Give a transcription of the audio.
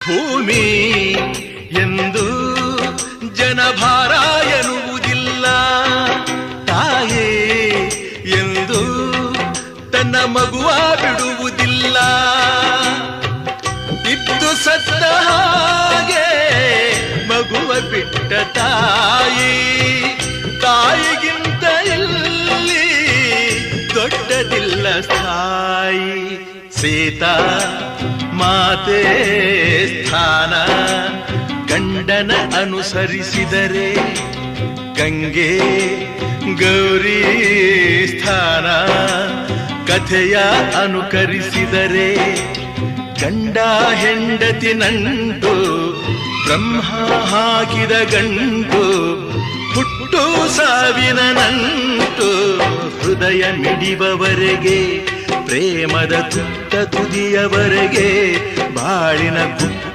ಭೂಮಿ ಎಂದು ಜನಭಾರ ಎನ್ನುವುದಿಲ್ಲ, ತಾಯೇ ಎಂದು ತನ್ನ ಮಗುವ ಬಿಡುವುದಿಲ್ಲ. ಇದ್ದು ಸತ್ತ ಹಾಗೆ ಮಗುವ ಬಿಟ್ಟ ತಾಯಿ, ತಾಯಿಗಿಂತ ಇಲ್ಲಿ ದೊಡ್ಡದಿಲ್ಲ ಸ್ಥಾಯಿ. ಸೀತಾ ಮಾತೆ ಸ್ಥಾನ ಗಂಡನ ಅನುಸರಿಸಿದರೆ, ಗಂಗೆ ಗೌರಿ ಸ್ಥಾನ ಕಥೆಯ ಅನುಕರಿಸಿದರೆ, ಗಂಡ ಹೆಂಡತಿ ನಂಟು ಬ್ರಹ್ಮ ಹಾಕಿದ ಗಂಟು, ಹುಟ್ಟು ಸಾವಿನ ನಂಟು ಹೃದಯ ಮಿಡಿಬವರೆಗೆ, ಪ್ರೇಮದ ತುತ್ತ ತುದಿಯವರೆಗೆ ಬಾಳಿನ